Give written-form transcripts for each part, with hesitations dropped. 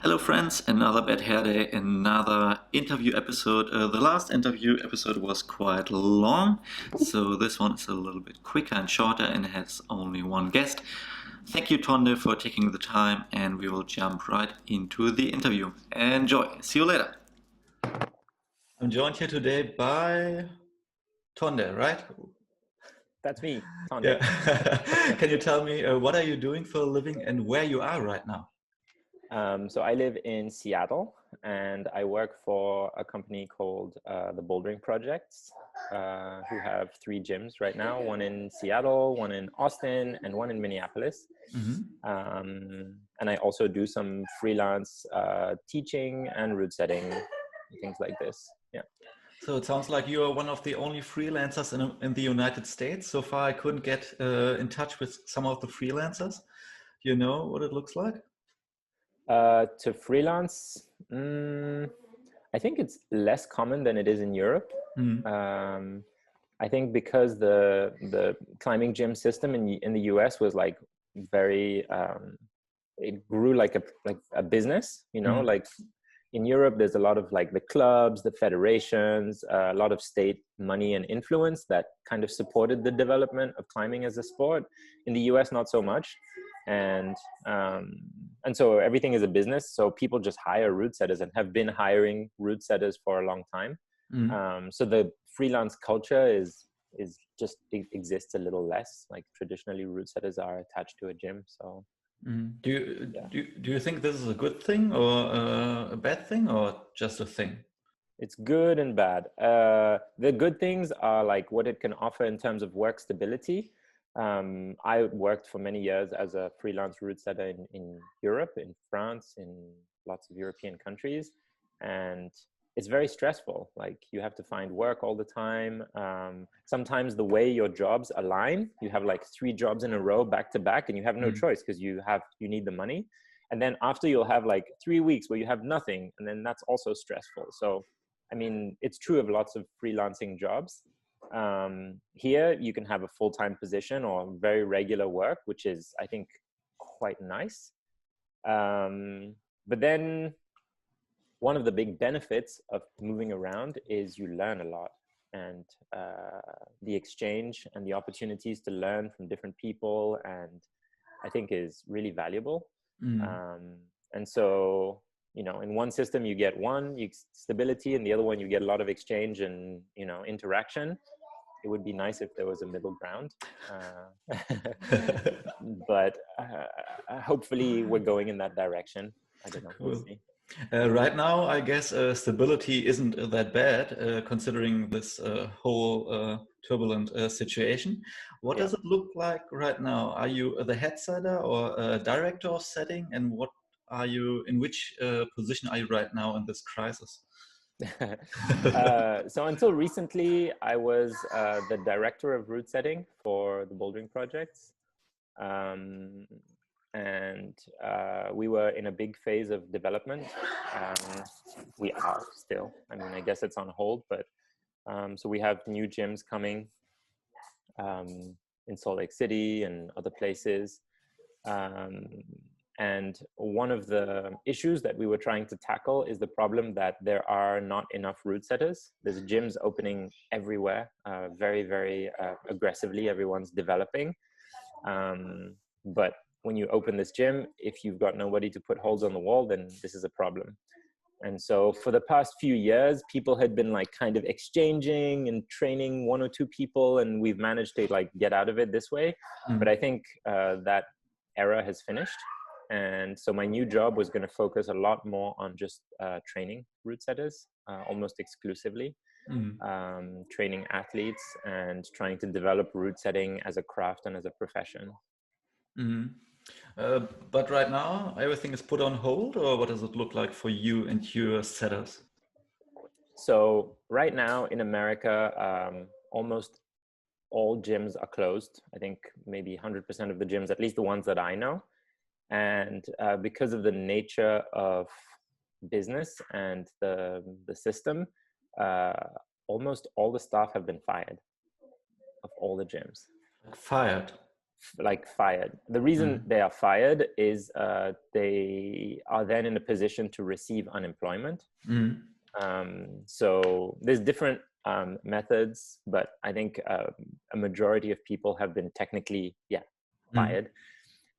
Hello, friends. Another Bad Hair Day, another interview episode. The last interview episode was quite long, so this one is a little bit quicker and shorter and has only one guest. Thank you, Tonde, for taking the time, and we will jump right into the interview. Enjoy. See you later. I'm joined here today by Tonde, right? That's me, Yeah. Tonde. Can you tell me what are you doing for a living and where you are right now? So I live in Seattle, and I work for a company called the Bouldering Project, who have 3 gyms right now: one in Seattle, one in Austin, and one in Minneapolis. And I also do some freelance teaching and route setting, things like this. Yeah. So it sounds like you are one of the only freelancers in the United States. So far, I couldn't get in touch with some of the freelancers. You know what it looks like? To freelance, I think it's less common than it is in Europe. I think because the climbing gym system in the US was like very it grew like a business, like in Europe there's a lot of like the clubs, the federations, a lot of state money and influence that kind of supported the development of climbing as a sport. In the US, not so much. And so everything is a business, so people just hire route setters and have been hiring route setters for a long time. So the freelance culture is just exists a little less. Like traditionally, route setters are attached to a gym. So Do you think this is a good thing or a bad thing or just a thing? it's good and bad. The good things are like what it can offer in terms of work stability. I worked for many years as a freelance route setter in Europe, in France, in lots of European countries, and it's very stressful. Like you have to find work all the time. Sometimes the way your jobs align, you have like 3 jobs in a row back to back, and you have no choice because you need the money. And then after you'll have like 3 weeks where you have nothing, and then that's also stressful. So, I mean, it's true of lots of freelancing jobs. Here you can have a full-time position or very regular work, which is, I think, quite nice. But then one of the big benefits of moving around is you learn a lot, and the exchange and the opportunities to learn from different people, and I think is really valuable. And so, in one system you get stability, and the other one you get a lot of exchange and interaction. It would be nice if there was a middle ground, but hopefully we're going in that direction. I don't know. We'll see. Right now, I guess stability isn't that bad, considering this whole turbulent situation. What does it look like right now? Are you the head setter or a director of setting? And what are you, in which position are you right now in this crisis? So until recently, I was the director of route setting for the Bouldering Projects. And we were in a big phase of development. We are still. I mean, I guess it's on hold, but so we have new gyms coming in Salt Lake City and other places. And one of the issues that we were trying to tackle is the problem that there are not enough route setters. There's gyms opening everywhere, very, very aggressively. Everyone's developing. But when you open this gym, if you've got nobody to put holes on the wall, then this is a problem. And so for the past few years, people had been like kind of exchanging and training 1 or 2 people, and we've managed to like get out of it this way. But I think that era has finished. And so my new job was going to focus a lot more on just training route setters, almost exclusively, training athletes and trying to develop route setting as a craft and as a profession. But right now, everything is put on hold, or what does it look like for you and your setters? So right now in America, almost all gyms are closed. I think maybe 100% of the gyms, at least the ones that I know. And because of the nature of business and the system, almost all the staff have been fired of all the gyms. Fired? like fired. The reason they are fired is they are then in a position to receive unemployment. So there's different methods, but I think a majority of people have been technically fired.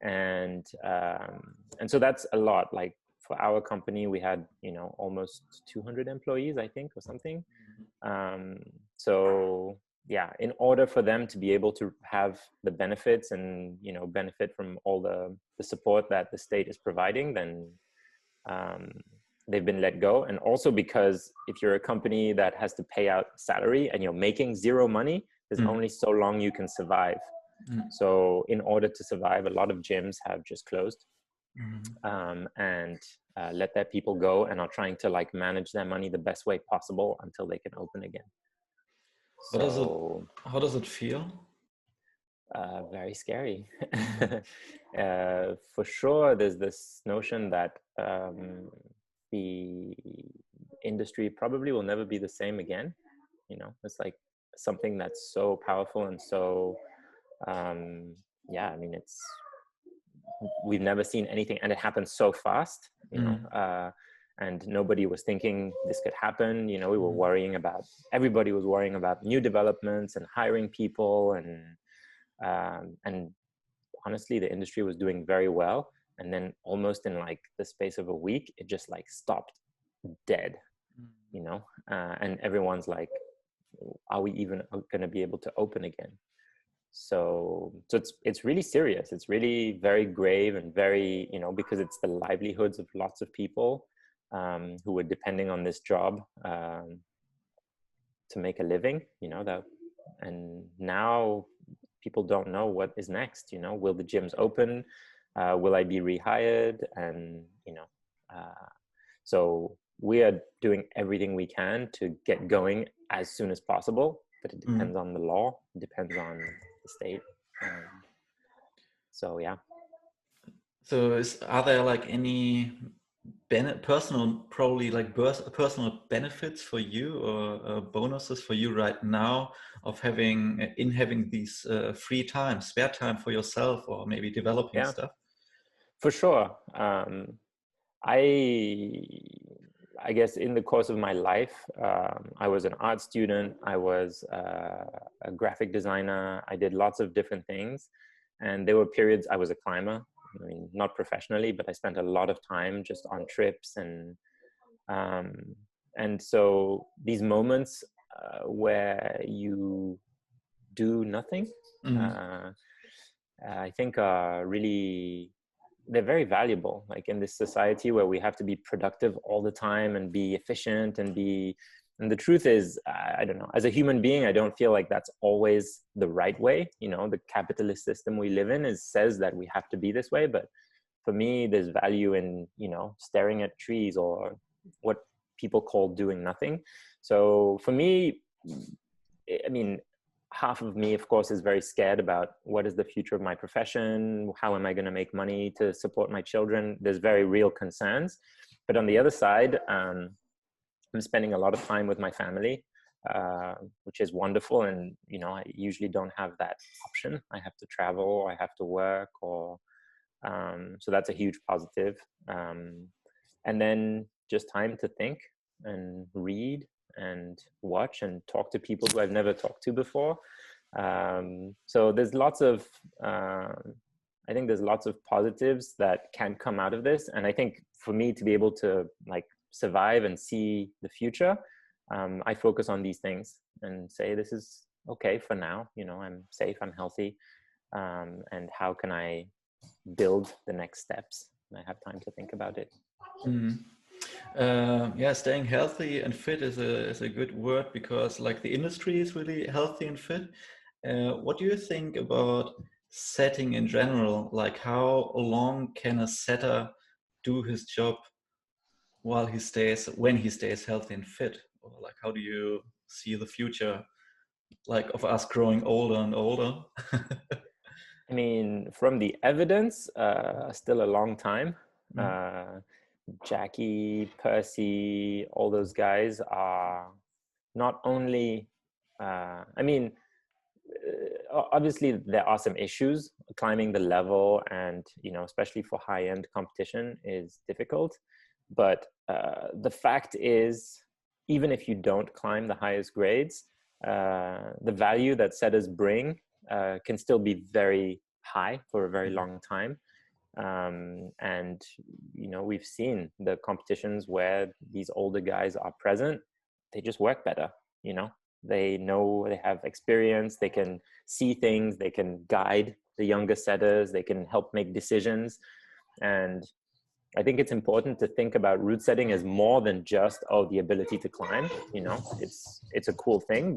And so that's a lot. Like for our company, we had almost 200 employees, I think, or something. So yeah, in order for them to be able to have the benefits and benefit from all the support that the state is providing, then they've been let go. And also because if you're a company that has to pay out salary and you're making zero money, there's only so long you can survive. So in order to survive, a lot of gyms have just closed and let their people go, and are trying to like manage their money the best way possible until they can open again. How does it feel? Very scary. For sure, there's this notion that the industry probably will never be the same again. It's like something that's so powerful and so we've never seen anything, and it happened so fast, and nobody was thinking this could happen. We were everybody was worrying about new developments and hiring people, and honestly, the industry was doing very well. And then almost in like the space of a week, it just like stopped dead, and everyone's like, are we even going to be able to open again? So it's really serious. It's really very grave and very, because it's the livelihoods of lots of people who were depending on this job to make a living, and now people don't know what is next. Will the gyms open? Will I be rehired? And, so we are doing everything we can to get going as soon as possible, but it depends on the law. It depends on the state. So, yeah. So are there like any personal benefits for you, or bonuses for you right now of having these spare time for yourself, or maybe developing stuff? For sure. I guess in the course of my life, I was an art student. I was a graphic designer. I did lots of different things. And there were periods I was a climber. I mean, not professionally, but I spent a lot of time just on trips. And so these moments where you do nothing, I think are really, they're very valuable. Like in this society where we have to be productive all the time and be efficient and the truth is, I don't know, as a human being, I don't feel like that's always the right way. The capitalist system we live in says that we have to be this way. But for me, there's value in, staring at trees, or what people call doing nothing. So for me, I mean, half of me, of course, is very scared about what is the future of my profession? How am I going to make money to support my children? There's very real concerns. But on the other side, I'm spending a lot of time with my family, which is wonderful. And, I usually don't have that option. I have to travel, or I have to work, or so that's a huge positive. And then just time to think and read and watch and talk to people who I've never talked to before. So there's lots of, I think there's lots of positives that can come out of this. And I think for me to be able to like survive and see the future, I focus on these things and say, this is okay for now. I'm safe, I'm healthy. And how can I build the next steps? And I have time to think about it. Staying healthy and fit is a good word, because like the industry is really healthy and fit. What do you think about setting in general? Like, how long can a setter do his job when he stays healthy and fit? Or like, how do you see the future, like, of us growing older and older? I mean, from the evidence, still a long time. Jackie, Percy, all those guys are not only, obviously there are some issues. Climbing the level and, especially for high-end competition is difficult. But the fact is, even if you don't climb the highest grades, the value that setters bring can still be very high for a very long time. And, we've seen the competitions where these older guys are present, they just work better, They know, they have experience, they can see things, they can guide the younger setters, they can help make decisions. And I think it's important to think about route setting as more than just, the ability to climb. It's a cool thing,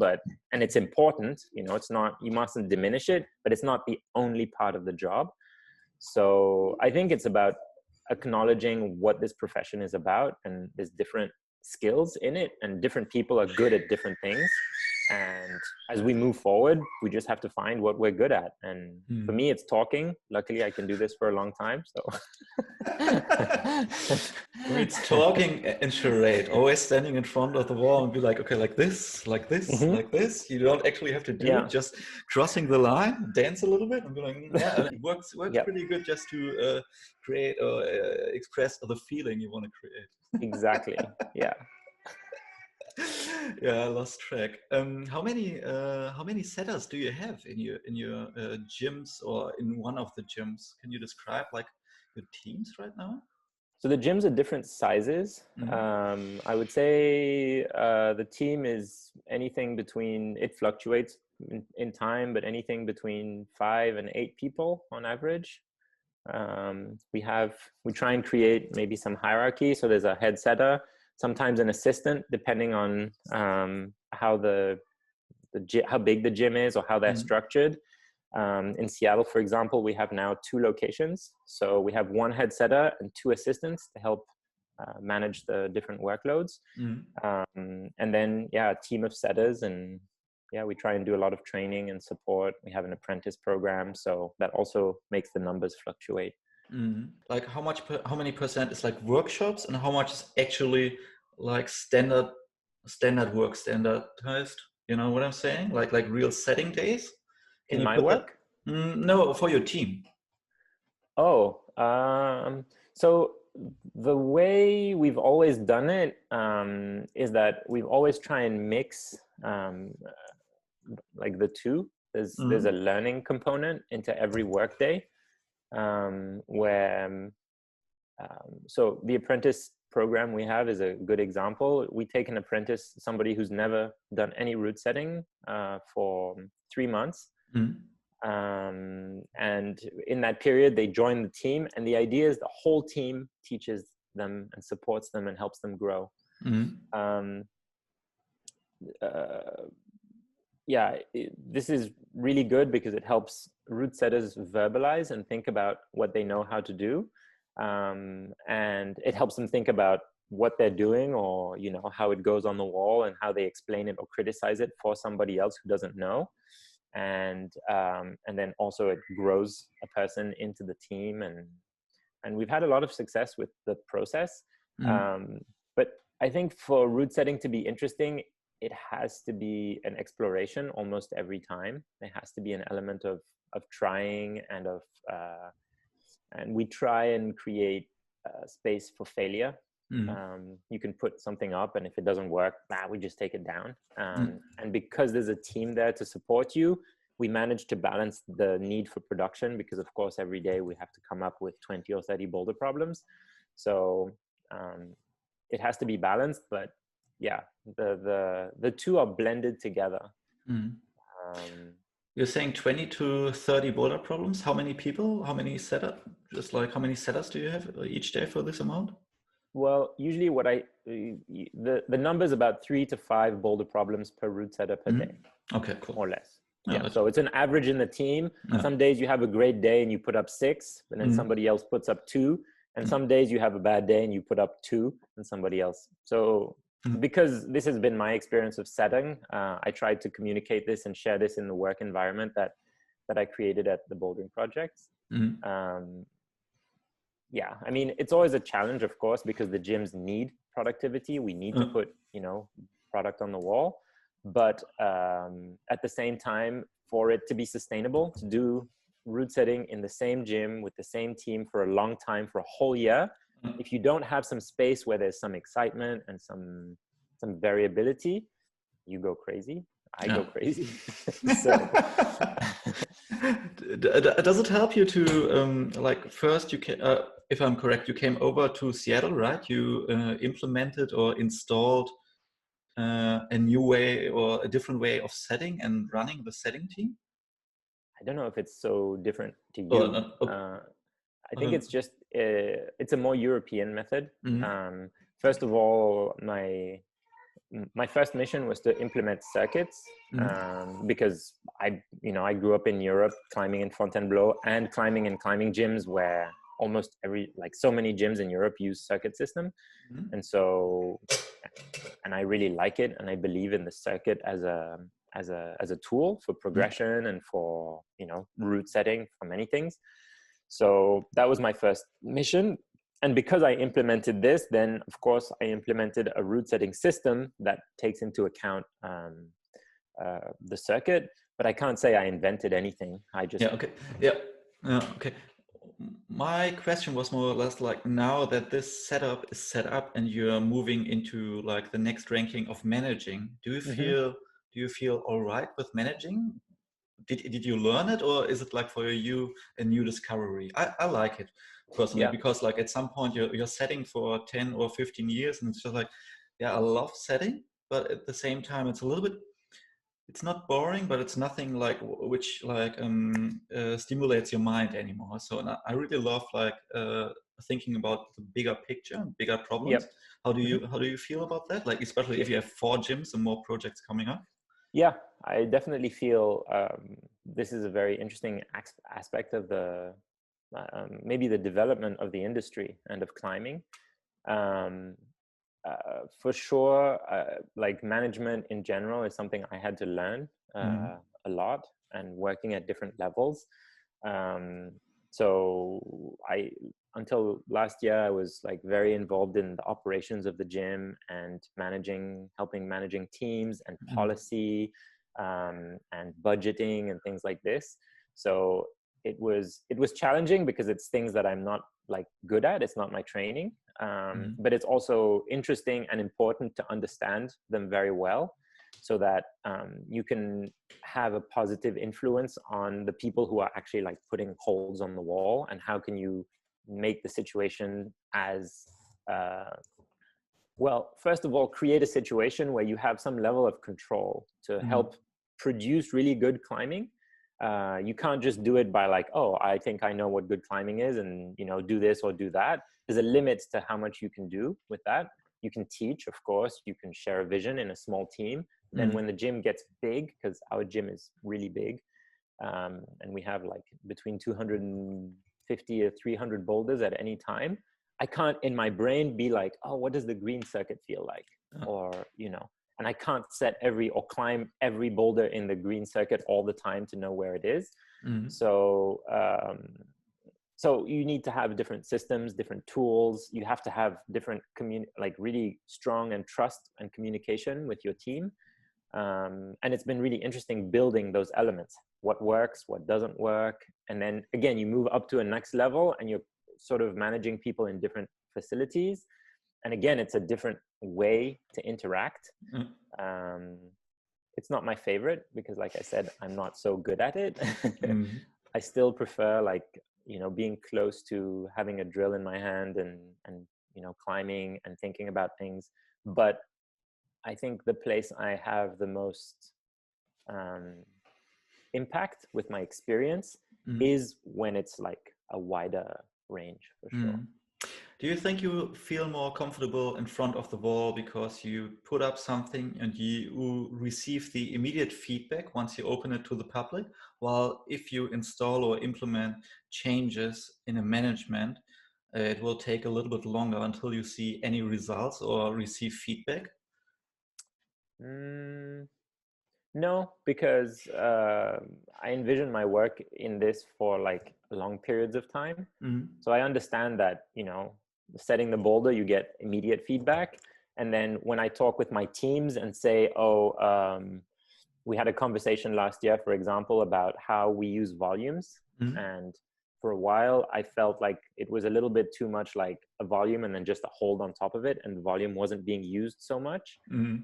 and it's important. It's not, you mustn't diminish it, but it's not the only part of the job. So I think it's about acknowledging what this profession is about, and there's different skills in it, and different people are good at different things. And as we move forward, we just have to find what we're good at. And for me, it's talking. Luckily, I can do this for a long time. So it's talking and charade, always standing in front of the wall and be like, okay, like this, like this. You don't actually have to do it, just crossing the line, dance a little bit and be like, and it works pretty good just to create or express the feeling you want to create. Exactly. Yeah. Yeah, I lost track. How many setters do you have in your gyms, or in one of the gyms? Can you describe like your teams right now? So the gyms are different sizes. I would say the team is anything between, it fluctuates in time, but anything between 5 and 8 people on average. We try and create maybe some hierarchy. So there's a head setter, sometimes an assistant, depending on how how big the gym is or how they're structured. In Seattle, for example, we have now 2 locations. So we have 1 head setter and 2 assistants to help manage the different workloads. And then, a team of setters, and we try and do a lot of training and support. We have an apprentice program, so that also makes the numbers fluctuate. Like how many percent is like workshops, and how much is actually like standard work, standardized? You know what I'm saying? Like real setting days. In my work? No, for your team. So the way we've always done it is that we've always try and mix like the two. There's a learning component into every workday, where so the apprentice program we have is a good example. We take an apprentice, somebody who's never done any route setting, for 3 months. And in that period, they join the team, and the idea is the whole team teaches them and supports them and helps them grow. This is really good because it helps route setters verbalize and think about what they know how to do. And it helps them think about what they're doing, or, how it goes on the wall, and how they explain it or criticize it for somebody else who doesn't know. And then also it grows a person into the team, and we've had a lot of success with the process. But I think for route setting to be interesting, it has to be an exploration almost every time. There has to be an element of trying and and we try and create space for failure. You can put something up, and if it doesn't work, we just take it down. And because there's a team there to support you, we manage to balance the need for production, because of course every day we have to come up with 20 or 30 boulder problems. So it has to be balanced, but the two are blended together. You're saying 20 to 30 boulder problems. How many people? How many setup? Just like how many setups do you have each day for this amount? Well, usually the number is about 3 to 5 boulder problems per route setter per day. Okay, cool. More or less. So it's an average in the team. Some days you have a great day and you put up 6, and then somebody else puts up 2. And some days you have a bad day and you put up 2, and somebody else. So because this has been my experience of setting, I tried to communicate this and share this in the work environment that I created at the Bouldering Project. I mean, it's always a challenge, of course, because the gyms need productivity. We need to put, product on the wall. But at the same time, for it to be sustainable, to do route setting in the same gym with the same team for a long time, for a whole year, if you don't have some space where there's some excitement and some variability, you go crazy. I go crazy. So does it help you to like first you can if I'm correct, you came over to Seattle, right? You implemented or installed a new way or a different way of setting and running the setting team? I don't know if it's so different to Or you. not? Okay. I think it's just it's a more European method. Mm-hmm. First of all, my first mission was to implement circuits, because I grew up in Europe climbing in Fontainebleau and climbing in climbing gyms where almost so many gyms in Europe use circuit system. Mm-hmm. And so, and I really like it, and I believe in the circuit as a tool for progression and for route setting for many things. So that was my first mission. And because I implemented this, then of course I implemented a route setting system that takes into account the circuit. But I can't say I invented anything. I just okay. Okay. My question was more or less like, now that this setup is set up and you're moving into like the next ranking of managing, do you feel all right with managing? Did you learn it, or is it like for you a new discovery? I like it personally, because like at some point you're setting for 10 or 15 years and it's just like, yeah, I love setting, but at the same time it's a little bit, it's not boring, but it's nothing like which like stimulates your mind anymore. So I really love like thinking about the bigger picture, bigger problems. How do you feel about that? Like especially if you have 4 gyms and more projects coming up. Yeah, I definitely feel this is a very interesting aspect of the maybe the development of the industry and of climbing. For sure, like management in general is something I had to learn a lot, and working at different levels. So until last year, I was like very involved in the operations of the gym and helping managing teams and policy and budgeting and things like this. So it was challenging because it's things that I'm not like good at. It's not my training, but it's also interesting and important to understand them very well, so that you can have a positive influence on the people who are actually like putting holes on the wall, and how can you make the situation as well, first of all, create a situation where you have some level of control to help produce really good climbing. You can't just do it by like, oh, I think I know what good climbing is, and do this or do that. There's a limit to how much you can do with that. You can teach, of course, you can share a vision in a small team. Then when the gym gets big, because our gym is really big, and we have like between 250 or 300 boulders at any time, I can't in my brain be like, oh, what does the green circuit feel like? Or, and I can't set or climb every boulder in the green circuit all the time to know where it is. So, so you need to have different systems, different tools. You have to have different like really strong and trust and communication with your team. And it's been really interesting building those elements. What works, what doesn't work. And then again, you move up to a next level and you're sort of managing people in different facilities. And again, it's a different way to interact. It's not my favorite because, like I said, I'm not so good at it. I still prefer like, being close to having a drill in my hand and climbing and thinking about things. But I think the place I have the most impact with my experience is when it's like a wider range, for sure. Do you think you feel more comfortable in front of the wall because you put up something and you receive the immediate feedback once you open it to the public? While if you install or implement changes in a management, it will take a little bit longer until you see any results or receive feedback? No, because I envision my work in this for like long periods of time. So I understand that, setting the boulder, you get immediate feedback. And then when I talk with my teams and say, oh, we had a conversation last year, for example, about how we use volumes. Mm-hmm. And for a while, I felt like it was a little bit too much like a volume and then just a hold on top of it. And the volume wasn't being used so much. Mm-hmm.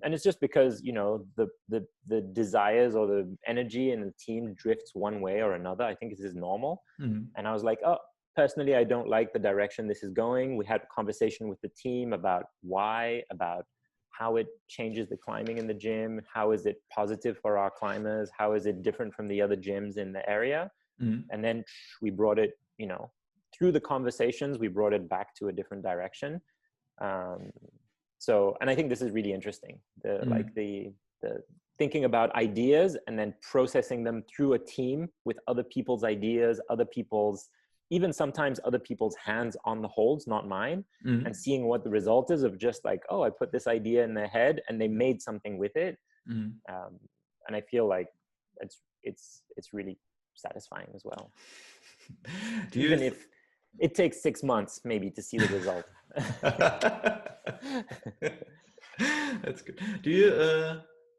And it's just because, you know, the desires or the energy in the team drifts one way or another. I think this is normal. Mm-hmm. And I was like, oh, personally, I don't like the direction this is going. We had a conversation with the team about why, about how it changes the climbing in the gym. How is it positive for our climbers? How is it different from the other gyms in the area? Mm-hmm. And then we brought it, you know, through the conversations, we brought it back to a different direction. So, and I think this is really interesting. The thinking about ideas and then processing them through a team with other people's ideas, even sometimes other people's hands on the holds, not mine, Mm-hmm. and seeing what the result is of just like, oh, I put this idea in their head and they made something with it. Mm-hmm. And I feel like it's really satisfying as well. Even if it takes 6 months maybe to see the result. That's good. Do you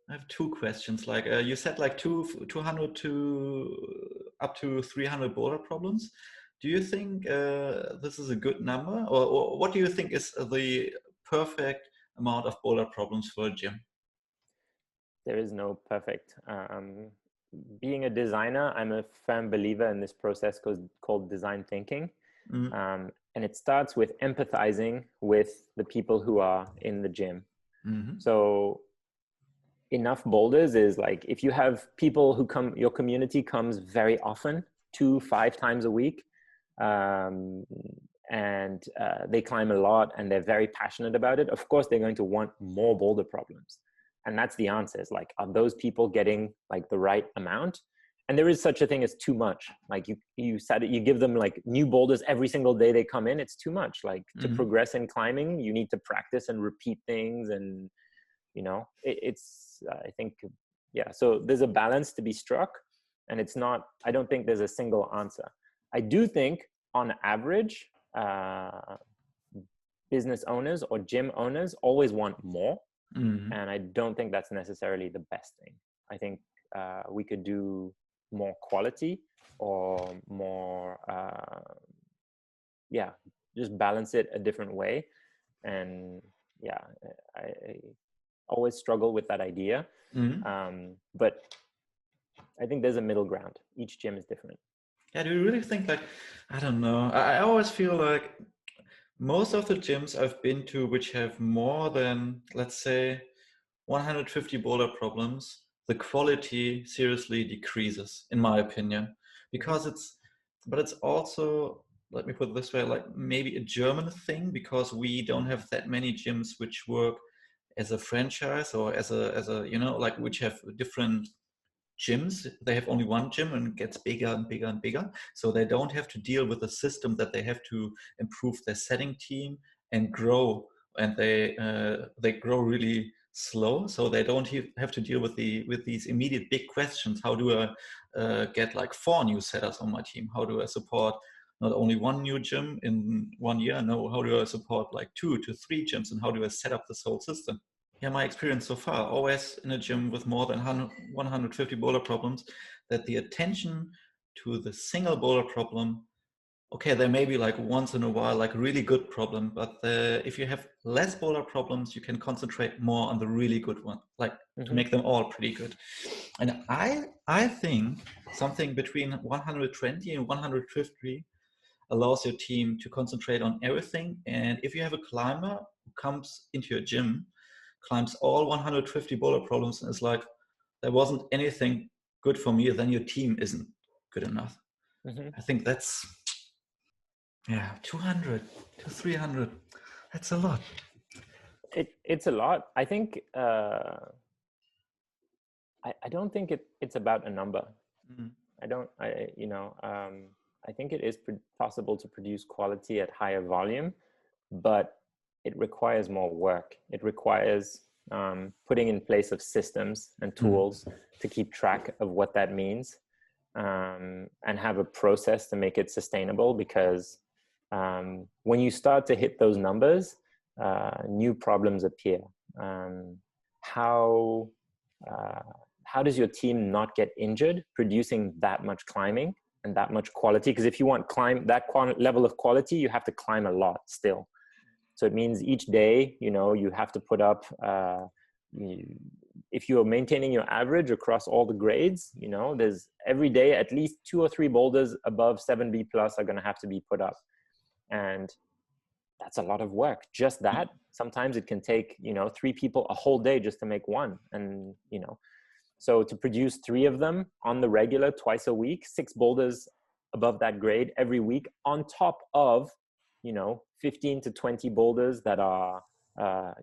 I have two questions. Like you said, like 200 to up to 300 boulder problems. Do you think this is a good number, or what do you think is the perfect amount of boulder problems for a gym? There is no perfect. Being a designer, I'm a firm believer in this process called design thinking. Mm-hmm. And it starts with empathizing with the people who are in the gym. Mm-hmm. So enough boulders is like, if you have people who come, your community comes very often, 2-5 times a week, and they climb a lot and they're very passionate about it, of course they're going to want more boulder problems. And that's the answer, is like, are those people getting like the right amount? And there is such a thing as too much. Like you said it, you give them like new boulders every single day they come in, it's too much. Like to Mm-hmm. progress in climbing, you need to practice and repeat things. And, you know, it's, I think, yeah. So there's a balance to be struck, and it's not, I don't think there's a single answer. I do think on average, business owners or gym owners always want more. Mm-hmm. And I don't think that's necessarily the best thing. I think we could do more quality or more, just balance it a different way. And yeah, I always struggle with that idea. Mm-hmm. But I think there's a middle ground. Each gym is different. Yeah, do you really think, like, I don't know. I always feel like most of the gyms I've been to which have more than, let's say, 150 boulder problems, the quality seriously decreases, in my opinion, because it's also, let me put it this way, like maybe a German thing, because we don't have that many gyms which work as a franchise or as a you know, like, which have different gyms. They have only one gym and it gets bigger and bigger and bigger, so they don't have to deal with the system that they have to improve their setting team and grow, and they grow really slow, so they don't have to deal with these immediate big questions. How do I get like 4 new setters on my team? How do I support not only one new gym in 1 year? No, how do I support like 2 to 3 gyms, and how do I set up this whole system? Yeah, my experience so far, always in a gym with more than 150 boulder problems, that the attention to the single boulder problem, okay, there may be like once in a while like a really good problem, but if you have less boulder problems, you can concentrate more on the really good one, like to make them all pretty good. And I think something between 120 and 150 allows your team to concentrate on everything. And if you have a climber who comes into your gym, climbs all 150 boulder problems, and is like, there wasn't anything good for me, then your team isn't good enough. I think that's, yeah, 200 to 300. That's a lot. It's a lot. I think I don't think it's about a number. I think it is possible to produce quality at higher volume, but it requires more work. It requires putting in place of systems and tools to keep track of what that means, and have a process to make it sustainable. Because when you start to hit those numbers, new problems appear. How how does your team not get injured producing that much climbing and that much quality? Because if you want level of quality, you have to climb a lot still. So it means each day, you have to put up, if you're maintaining your average across all the grades, there's every day at least 2 or 3 boulders above 7B plus are going to have to be put up. And that's a lot of work. Just that. Sometimes it can take, 3 people a whole day just to make one. And, so to produce 3 of them on the regular twice a week, 6 boulders above that grade every week on top of, 15 to 20 boulders that are,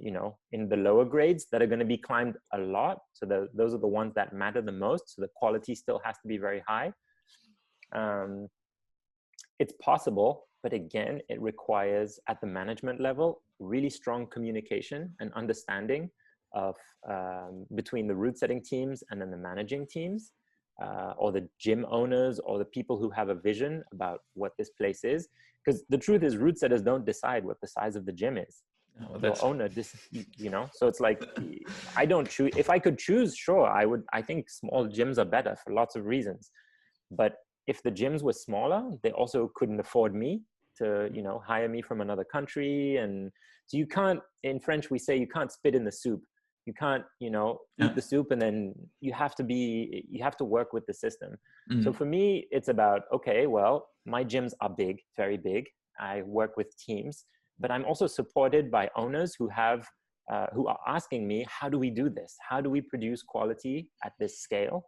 in the lower grades that are going to be climbed a lot. So those are the ones that matter the most. So the quality still has to be very high. It's possible, but again, it requires at the management level, really strong communication and understanding of between the route setting teams and then the managing teams, or the gym owners or the people who have a vision about what this place is. Because the truth is, route setters don't decide what the size of the gym is. Oh, your owner, so it's like, I don't choose. If I could choose, sure, I would. I think small gyms are better for lots of reasons. But if the gyms were smaller, they also couldn't afford me to, hire me from another country. And so you can't, in French, we say you can't spit in the soup. You can't, eat the soup, and then you have to work with the system. So for me, it's about, okay, well, my gyms are big, very big. I work with teams, but I'm also supported by owners who are asking me, how do we do this? How do we produce quality at this scale?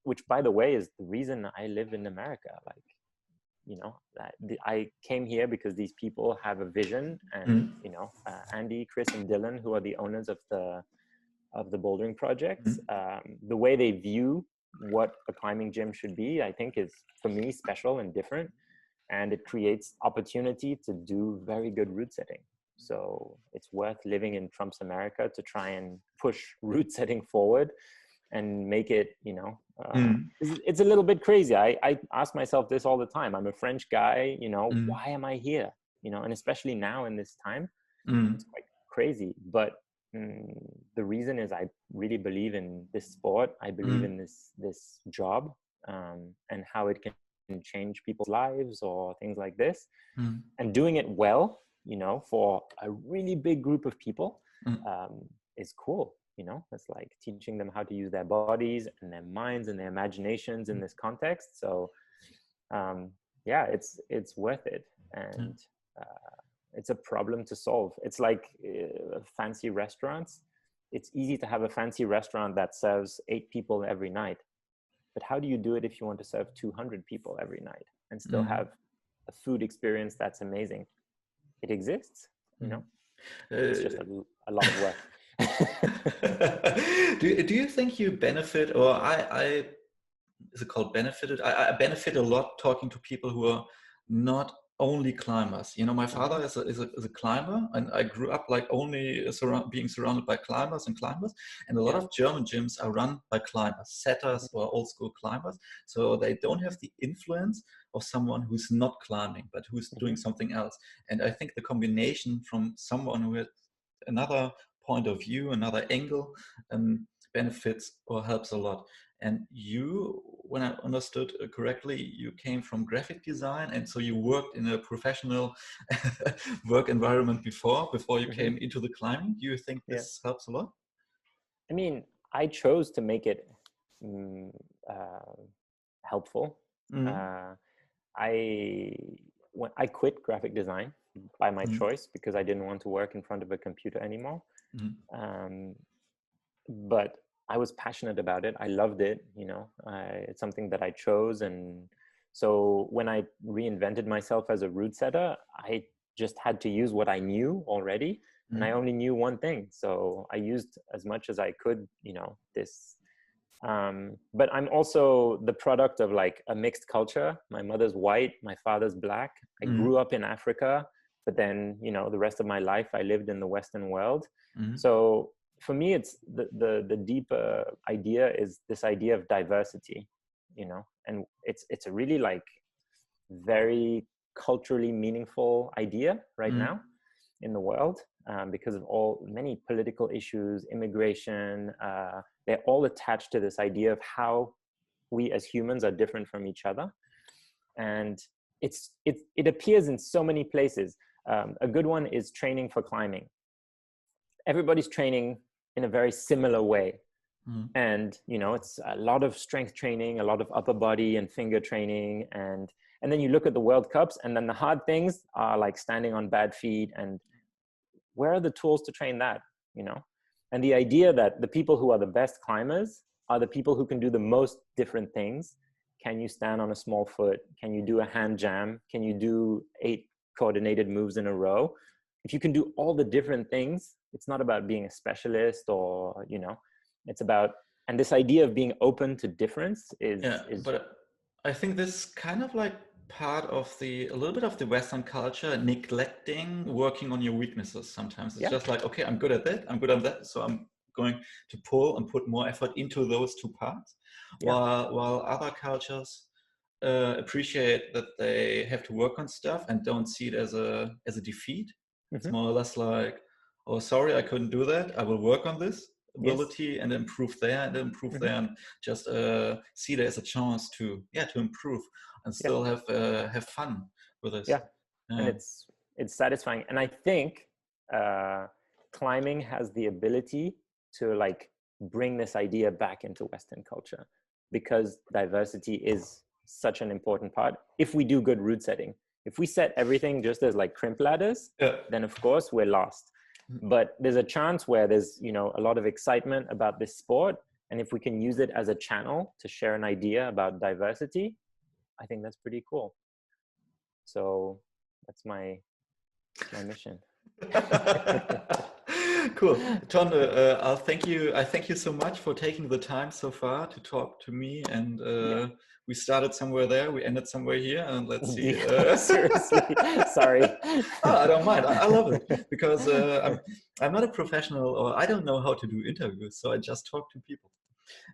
Which, by the way, is the reason I live in America. Like, I came here because these people have a vision, and Andy, Chris, and Dylan, who are the owners of the Bouldering Projects, the way they view what a climbing gym should be, I think, is, for me, special and different, and it creates opportunity to do very good route setting. So it's worth living in Trump's America to try and push route setting forward and make it, it's a little bit crazy. I ask myself this all the time. I'm a French guy, why am I here? And especially now in this time, it's quite crazy. But the reason is I really believe in this sport. I believe in this job, and how it can change people's lives or things like this. And doing it well, for a really big group of people, is cool. It's like teaching them how to use their bodies and their minds and their imaginations in this context. So it's worth it. And it's a problem to solve. It's like fancy restaurants. It's easy to have a fancy restaurant that serves 8 people every night. But how do you do it if you want to serve 200 people every night and still have a food experience that's amazing? It exists, it's just a lot of work. do you think you benefit, or I is it called benefited? I benefit a lot talking to people who are not only climbers. My father is a climber, and I grew up like only being surrounded by climbers, and a lot of German gyms are run by climbers, setters or old school climbers. So they don't have the influence of someone who's not climbing, but who's doing something else. And I think the combination from someone who has another point of view, another angle, benefits or helps a lot. And you, when I understood correctly, you came from graphic design, and so you worked in a professional work environment before you came into the climbing. Do you think this helps a lot? I mean, I chose to make it helpful. I quit graphic design by my choice because I didn't want to work in front of a computer anymore. But I was passionate about it. I loved it. It's something that I chose. And so when I reinvented myself as a route setter, I just had to use what I knew already. And I only knew one thing. So I used as much as I could, this. But I'm also the product of like a mixed culture. My mother's white, my father's black. I grew up in Africa, but then, the rest of my life I lived in the Western world. So for me, it's the deeper idea is this idea of diversity, and it's a really like very culturally meaningful idea right now. in the world because of many political issues, immigration. They're all attached to this idea of how we as humans are different from each other. And it appears in so many places. A good one is training for climbing. Everybody's training in a very similar way. And, it's a lot of strength training, a lot of upper body and finger training. And then you look at the World Cups, and then the hard things are like standing on bad feet. And where are the tools to train that, And the idea that the people who are the best climbers are the people who can do the most different things. Can you stand on a small foot? Can you do a hand jam? Can you do 8 coordinated moves in a row? If you can do all the different things, it's not about being a specialist or, it's about, and this idea of being open to difference is. But I think this kind of like part of a little bit of the Western culture, neglecting working on your weaknesses. Sometimes it's just like, okay, I'm good at that, I'm good at that, so I'm going to pull and put more effort into those 2 parts. While other cultures appreciate that they have to work on stuff and don't see it as a defeat. It's more or less like, oh, sorry, I couldn't do that, I will work on this ability and improve there and just see it as a chance to improve and still have fun with this. And it's satisfying. And I think climbing has the ability to like bring this idea back into Western culture, because diversity is such an important part. If we do good route setting, if we set everything just as like crimp ladders, then of course we're lost. But there's a chance where there's, a lot of excitement about this sport. And if we can use it as a channel to share an idea about diversity, I think that's pretty cool. So that's my mission. Cool. Tonde, I thank you so much for taking the time so far to talk to me. And we started somewhere there, we ended somewhere here, and let's see. Seriously, sorry. I don't mind. I love it because I'm not a professional, or I don't know how to do interviews, so I just talk to people.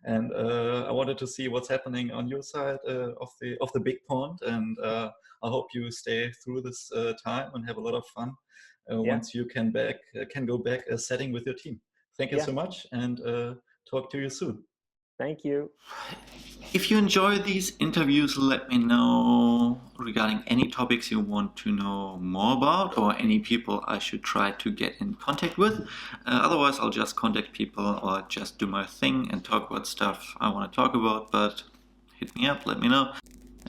And I wanted to see what's happening on your side of the big pond, and I hope you stay through this time and have a lot of fun once you can go back setting with your team. Thank you so much, and talk to you soon. Thank you. If you enjoy these interviews, let me know regarding any topics you want to know more about, or any people I should try to get in contact with. Otherwise, I'll just contact people or just do my thing and talk about stuff I want to talk about. But hit me up, let me know.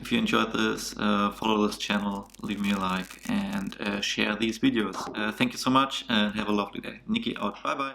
If you enjoyed this, follow this channel, leave me a like, and share these videos. Thank you so much, and have a lovely day. Nikki out. Bye bye.